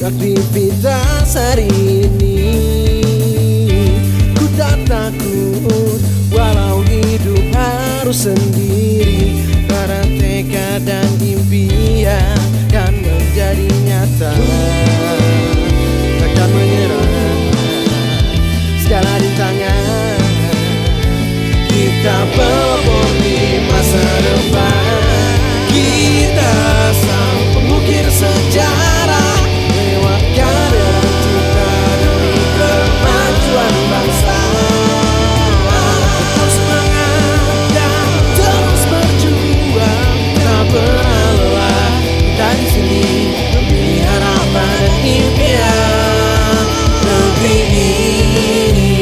aktivitas hari ini. Ku tak takut walau hidup harus sendiri, karena tekad dan impian kan menjadi nyata. Takkan menyerah, segala di tangan. Kita pelopor di masa depan. Kita sang pengukir sejarah, lewat karya cipta demi kemajuan bangsa. Terus semangat dan terus berjuang, tak pernah lelah. Kita di sini demi harapan dan impian negeri ini.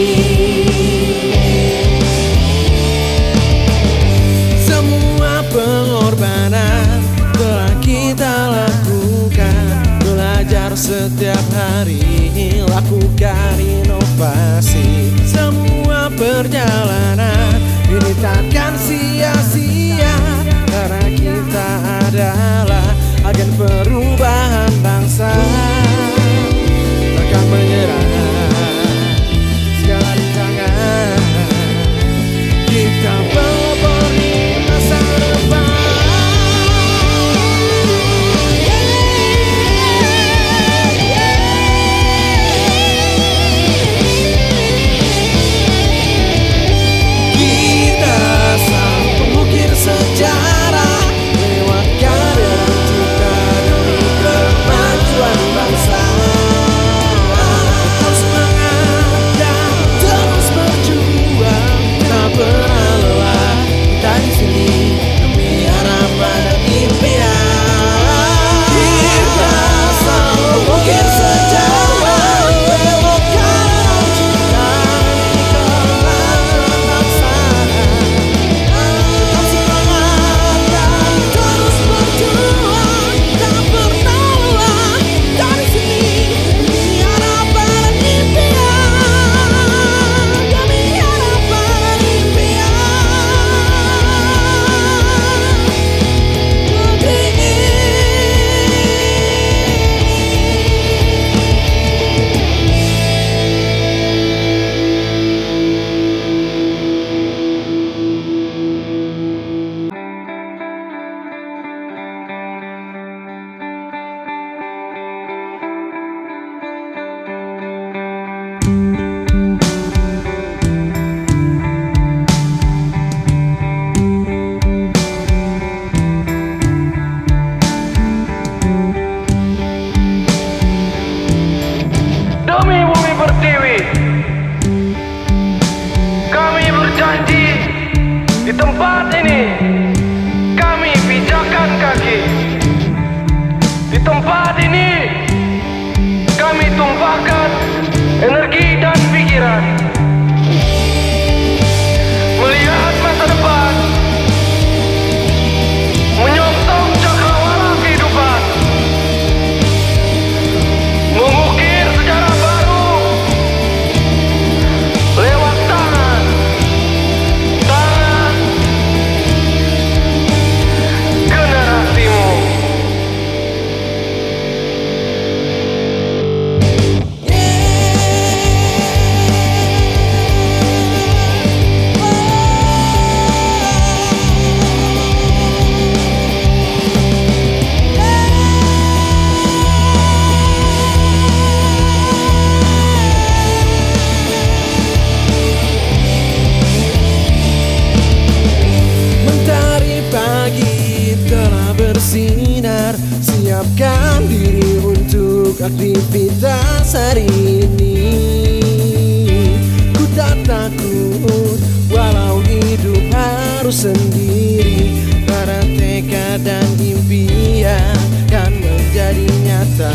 Semua pengorbanan telah kita lakukan, belajar setiap hari, lakukan inovasi. Semua perjalanan ini takkan sia-sia, karena kita adalah agen perubahan bangsa. Takkan menyerah, segala di tangan. Kita pelopor di masa depan. Kita sang pengukir sejarah, lewat karya cipta demi kemajuan bangsa. Terus semangat dan terus berjuang, tak pernah lelah. Kita di sini demi harapan dan impian. Kita sang pengukir sejarah, lewat karya cipta demi kemajuan bangsa. Tetap semangat dan terus berjuang, tak pernah lelah. Kita di sini demi harapan dan impian. Demi harapan dan Demi bumi pertiwi, kami berjanji di tempat ini kami pijakan kaki. Di tempat ini kami tumpahkan energi dan pikiran, melihat masa depan, menyongsong cakrawala kehidupan, mengukir sejarah baru lewat tangan generasimu. Mentari pagi telah bersinar, siapkan diri untuk aktivitas hari ini. Ku tak takut walau hidup harus sendiri, karena tekad dan impian kan menjadi nyata.